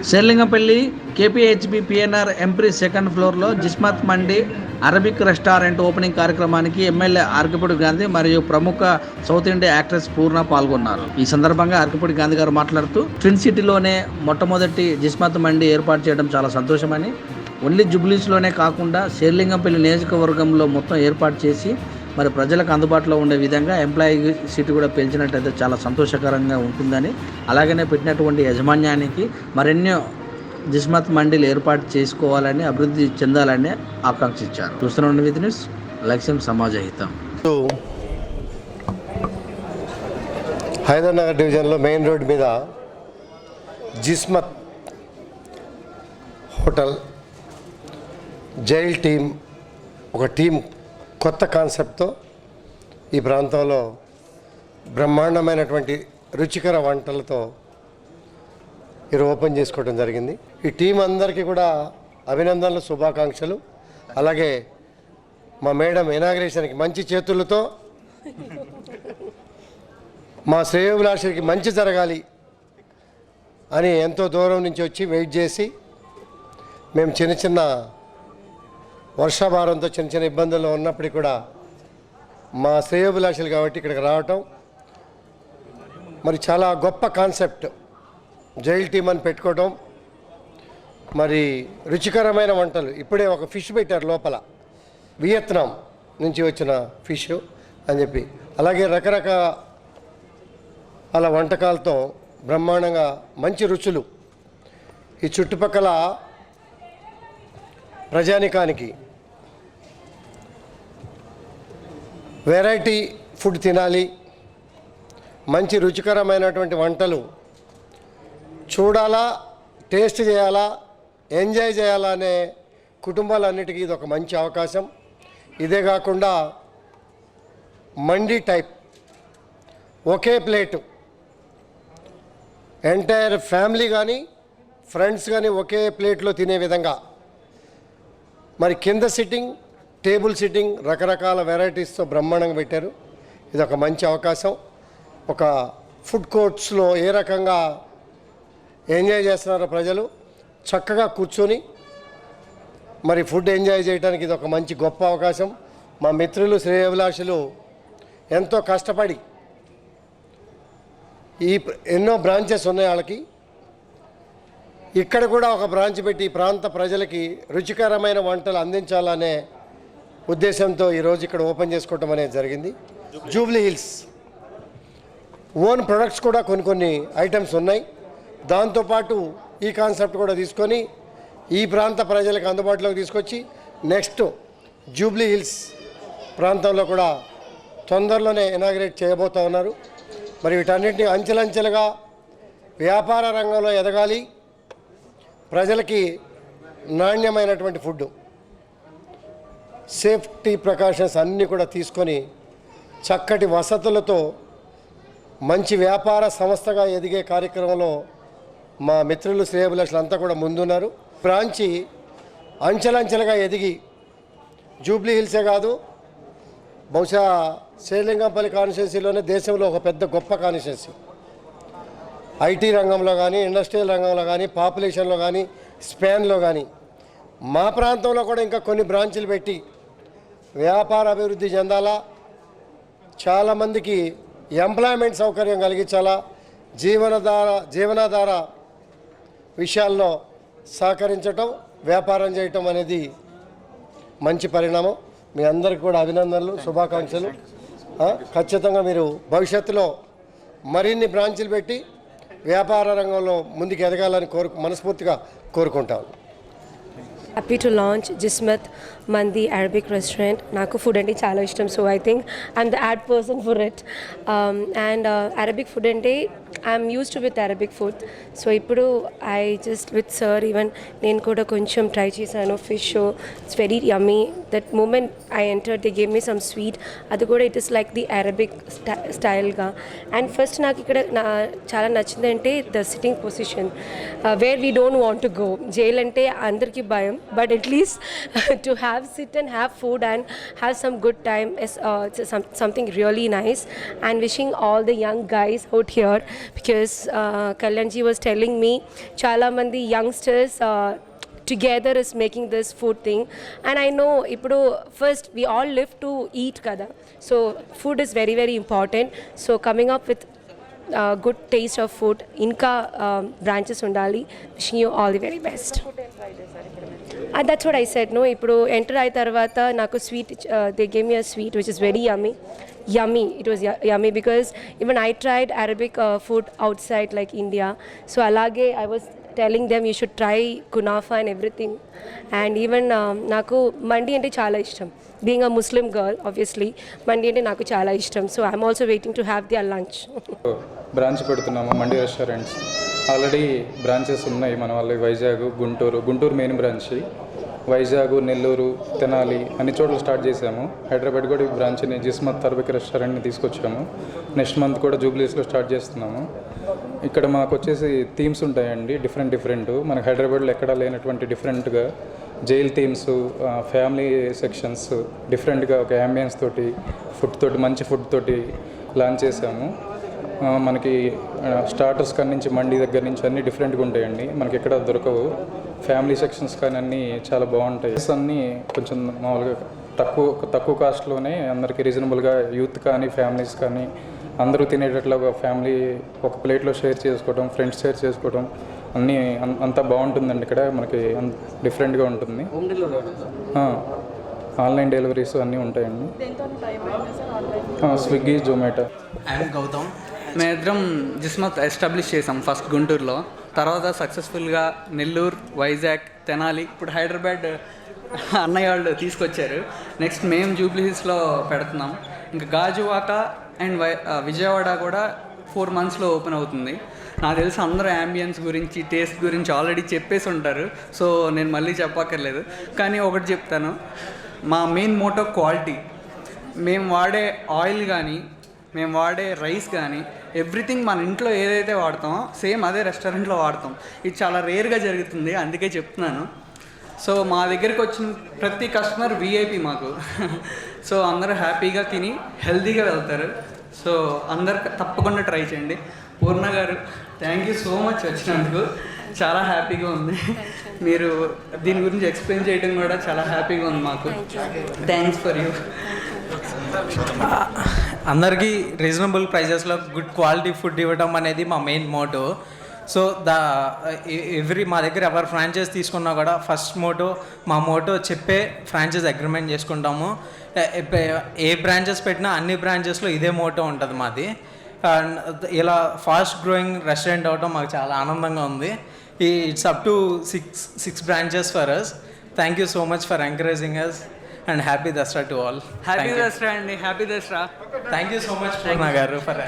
Serilingampally KPHB PNR ఎంప్రీ second ఫ్లోర్లో జిస్మత్ మండి Arabic restaurant opening కార్యక్రమానికి MLA ఆర్కిపూడి Gandhi మరియు ప్రముఖ సౌత్ ఇండియా యాక్ట్రెస్ పూర్ణ పాల్గొన్నారు. ఈ సందర్భంగా ఆర్కిపూడి గాంధీ గారు మాట్లాడుతూ ట్విన్ సిటీలోనే మొట్టమొదటి జిస్మత్ మండి ఏర్పాటు చేయడం చాలా సంతోషమని, ఓన్లీ జుబ్లీస్లోనే కాకుండా శేర్లింగంపల్లి నియోజకవర్గంలో మొత్తం ఏర్పాటు చేసి మరి ప్రజలకు అందుబాటులో ఉండే విధంగా ఎంప్లాయీ సీటు కూడా పెంచినట్టయితే చాలా సంతోషకరంగా ఉంటుందని, అలాగనే పెట్టినటువంటి యాజమాన్యానికి మరెన్నో జిస్మత్ మండీలు ఏర్పాటు చేసుకోవాలని, అభివృద్ధి చెందాలని ఆకాంక్షించారు. చూస్తున్న విత్ న్యూస్, లక్ష్యం సమాజ హితం. హైదరాబాద్ డివిజన్లో మెయిన్ రోడ్ మీద జిస్మత్ హోటల్ జైల్ టీం, ఒక టీం కొత్త కాన్సెప్ట్తో ఈ ప్రాంతంలో బ్రహ్మాండమైనటువంటి రుచికర వంటలతో ఈరోజు ఓపెన్ చేసుకోవడం జరిగింది. ఈ టీం అందరికీ కూడా అభినందనలు, శుభాకాంక్షలు. అలాగే మా మేడం ఇనాగ్రేషన్కి మంచి చేతులతో మా శ్రేయోభిలాషులకి మంచి జరగాలి అని ఎంతో దూరం నుంచి వచ్చి వెయిట్ చేసి, మేము చిన్న చిన్న వర్షాభారంతో చిన్న చిన్న ఇబ్బందుల్లో ఉన్నప్పటికీ కూడా మా శ్రేయోభిలాషులు కాబట్టి ఇక్కడికి రావటం మరి చాలా గొప్ప కాన్సెప్ట్. జైల్ టీమ్ అని పెట్టుకోవడం, మరి రుచికరమైన వంటలు. ఇప్పుడే ఒక ఫిష్ పెట్టారు లోపల, వియత్నాం నుంచి వచ్చిన ఫిష్ అని చెప్పి. అలాగే రకరకాల వంటకాలతో బ్రహ్మాండంగా మంచి రుచులు ఈ చుట్టుపక్కల ప్రజానికానికి వెరైటీ ఫుడ్ తినాలి, మంచి రుచికరమైనటువంటి వంటలు చూడాలా, టేస్ట్ చేయాలా, ఎంజాయ్ చేయాలా అనే కుటుంబాలన్నిటికీ ఇది ఒక మంచి అవకాశం. ఇదే కాకుండా మండీ టైప్ ఒకే ప్లేటు ఎంటైర్ ఫ్యామిలీ కానీ ఫ్రెండ్స్ కానీ ఒకే ప్లేట్లో తినే విధంగా, మరి కింద సిట్టింగ్, టేబుల్ సిట్టింగ్ రకరకాల వెరైటీస్తో బ్రహ్మాండంగా పెట్టారు. ఇది ఒక మంచి అవకాశం. ఒక ఫుడ్ కోర్ట్స్లో ఏ రకంగా ఎంజాయ్ చేస్తున్నారో ప్రజలు చక్కగా కూర్చొని మరి ఫుడ్ ఎంజాయ్ చేయడానికి ఇది ఒక మంచి గొప్ప అవకాశం. మా మిత్రులు శ్రేయోభిలాషులు ఎంతో కష్టపడి ఎన్నో బ్రాంచెస్ ఉన్నాయి వాళ్ళకి, ఇక్కడ కూడా ఒక బ్రాంచ్ పెట్టి ఈ ప్రాంత ప్రజలకి రుచికరమైన వంటలు అందించాలనే ఉద్దేశంతో ఈరోజు ఇక్కడ ఓపెన్ చేసుకోవటం అనేది జరిగింది. జూబ్లీ హిల్స్ ఓన్ ప్రొడక్ట్స్ కూడా కొన్ని ఐటమ్స్ ఉన్నాయి. దాంతోపాటు ఈ కాన్సెప్ట్ కూడా తీసుకొని ఈ ప్రాంత ప్రజలకు అందుబాటులోకి తీసుకొచ్చి నెక్స్ట్ జూబ్లీ హిల్స్ ప్రాంతంలో కూడా తొందరలోనే ఇనాగ్రేట్ చేయబోతూ ఉన్నారు. మరి వీటన్నిటిని అంచెలంచెలుగా వ్యాపార రంగంలో ఎదగాలి, ప్రజలకి నాణ్యమైనటువంటి ఫుడ్, సేఫ్టీ ప్రికాషన్స్ అన్నీ కూడా తీసుకొని చక్కటి వసతులతో మంచి వ్యాపార సంస్థగా ఎదిగే కార్యక్రమంలో మా మిత్రులు శ్రేయోభిలాషులు అంతా కూడా ముందున్నారు. బ్రాంచి అంచెలంచెలుగా ఎదిగి జూబ్లీ హిల్సే కాదు, బహుశా శేర్లింగంపల్లి కాన్స్టిట్యున్సీలోనే దేశంలో ఒక పెద్ద గొప్ప కాన్స్టిట్యున్సీ. ఐటీ రంగంలో కానీ, ఇండస్ట్రియల్ రంగంలో కానీ, పాపులేషన్లో కానీ, స్పాన్లో కానీ మా ప్రాంతంలో కూడా ఇంకా కొన్ని బ్రాంచులు పెట్టి వ్యాపార అభివృద్ధి చెందాలా, చాలామందికి ఎంప్లాయ్మెంట్ సౌకర్యం కలిగించాలా, జీవనాధార విషయాల్లో సహకరించటం, వ్యాపారం చేయటం అనేది మంచి పరిణామం. మీ అందరికీ కూడా అభినందనలు, శుభాకాంక్షలు. ఖచ్చితంగా మీరు భవిష్యత్తులో మరిన్ని బ్రాంచులు పెట్టి వ్యాపార రంగంలో ముందుకు ఎదగాలని మనస్ఫూర్తిగా కోరుకుంటాను. Happy to launch Jismat Mandi Arabic restaurant. Naku food ante chaala ishtam, so I think I'm the ad person for it. And Arabic food ante I'm used to with Arabic food. So ippudu I just with sir even nenu kuda koncham try chesanu fish. It's very yummy. That moment I entered, they gave me some sweet. Adu kuda it is like the Arabic style ga. And first నాకు ఇక్కడ చాలా నచ్చింది అంటే the sitting position, where we don't want to go. Jail ante andarki bayam, but at least to have sit and have food and have some good time is something really nice. And wishing all the young guys out here, because Kalyanji was telling me chala mandi youngsters together is making this food thing, and I know ఇప్పుడు first we all live to eat kada, so food is very very important. So coming up with good taste of food, ఇంకా branches ఉండాలి. Wishing you all the very best. That's what I said. No, ఇప్పుడు enter అయిన తర్వాత నాకు sweet, they gave me a sweet which is very yummy. It was yummy because even I tried Arabic food outside like India, so alage I was telling them you should try kunafa and everything. And even నాకు మండి అంటే చాలా ఇష్టం. Being a Muslim girl, obviously మండి అంటే నాకు చాలా ఇష్టం. So I'm also waiting to have their lunch. Branch పెడుతున్నాము మండి restaurants. Already branches ఉన్నాయి మన వాళ్ళకి, వైజాగ్, గుంటూరు మెయిన్ బ్రాంచ్, వైజాగ్, నెల్లూరు, తెనాలి అన్ని చోట్ల స్టార్ట్ చేసాము. హైదరాబాద్ కూడా ఈ బ్రాంచ్ని జిస్మత్ అరబిక్ రెస్టారెంట్ని తీసుకొచ్చాము. నెక్స్ట్ మంత్ కూడా జూబ్లీస్లో స్టార్ట్ చేస్తున్నాము. ఇక్కడ మాకు వచ్చేసి థీమ్స్ ఉంటాయండి, డిఫరెంట్. మనకు హైదరాబాద్లో ఎక్కడా లేనటువంటి డిఫరెంట్గా జైల్ థీమ్స్, ఫ్యామిలీ సెక్షన్స్, డిఫరెంట్గా ఒక యాంబియన్స్ తోటి, మంచి ఫుడ్ తోటి లాంచ్ చేసాము. మనకి స్టార్టర్స్ కాడి నుంచి మండి దగ్గర నుంచి అన్నీ డిఫరెంట్గా ఉంటాయండి, మనకి ఎక్కడ దొరకవు. ఫ్యామిలీ సెక్షన్స్ కానీ అన్నీ చాలా బాగుంటాయి. అన్నీ కొంచెం మామూలుగా తక్కువ కాస్ట్లోనే అందరికీ రీజనబుల్గా, యూత్ కానీ ఫ్యామిలీస్ కానీ అందరూ తినేటట్లుగా ఫ్యామిలీ ఒక ప్లేట్లో షేర్ చేసుకోవడం, ఫ్రెండ్స్ షేర్ చేసుకోవడం అన్నీ అంతా బాగుంటుందండి. ఇక్కడ మనకి డిఫరెంట్గా ఉంటుంది. ఆన్లైన్ డెలివరీస్ అన్నీ ఉంటాయండి. స్విగ్గీ, జొమాటో. ఐఎమ్ గౌతమ్. మేమిద్దరం జిస్మత్ ఎస్టాబ్లిష్ చేసాం ఫస్ట్ గుంటూరులో, తర్వాత సక్సెస్ఫుల్గా నెల్లూరు, వైజాగ్, తెనాలి, ఇప్పుడు హైదరాబాద్ అన్నయ్య వాళ్ళు తీసుకొచ్చారు. నెక్స్ట్ మేము జూబ్లీ హిల్స్లో పెడుతున్నాం. ఇంకా గాజువాక అండ్ విజయవాడ కూడా 4 monthsలో ఓపెన్ అవుతుంది. నాకు తెలిసి అందరూ యాంబియన్స్ గురించి, టేస్ట్ గురించి ఆల్రెడీ చెప్పేసి ఉంటారు, సో నేను మళ్ళీ చెప్పక్కర్లేదు. కానీ ఒకటి చెప్తాను, మా మెయిన్ మోటో క్వాలిటీ. మేము వాడే ఆయిల్ కానీ, మేము వాడే రైస్ కానీ, ఎవ్రీథింగ్ మన ఇంట్లో ఏదైతే వాడతామో సేమ్ అదే రెస్టారెంట్లో వాడతాం. ఇది చాలా రేర్గా జరుగుతుంది, అందుకే చెప్తున్నాను. సో మా దగ్గరికి వచ్చిన ప్రతి కస్టమర్ విఐపి మాకు. సో అందరూ హ్యాపీగా తిని హెల్తీగా వెళ్తారు. సో అందరు తప్పకుండా ట్రై చేయండి. పూర్ణ గారు, థ్యాంక్ యూ సో మచ్ వచ్చినందుకు, చాలా హ్యాపీగా ఉంది. మీరు దీని గురించి ఎక్స్ప్లెయిన్ చేయడం కూడా చాలా హ్యాపీగా ఉంది మాకు. Thanks for you. అందరికీ రీజనబుల్ ప్రైజెస్లో గుడ్ క్వాలిటీ ఫుడ్ ఇవ్వడం అనేది మా మెయిన్ మోటో. సో మా దగ్గర ఎవరు ఫ్రాంచైజ్ తీసుకున్నా కూడా ఫస్ట్ మా మోటో చెప్పే ఫ్రాంచైజ్ అగ్రిమెంట్ చేసుకుంటాము. ఏ బ్రాంచెస్ పెట్టినా అన్ని బ్రాంచెస్లో ఇదే మోటో ఉంటుంది మాది. అండ్ ఇలా ఫాస్ట్ గ్రోయింగ్ రెస్టారెంట్ అవడం మాకు చాలా ఆనందంగా ఉంది. It's up to 6 branches for us. Thank you so much for encouraging us and happy Dasara to all. Happy Dasara అండి. Happy Dasara. Thank you so much Purna గారు ఫర్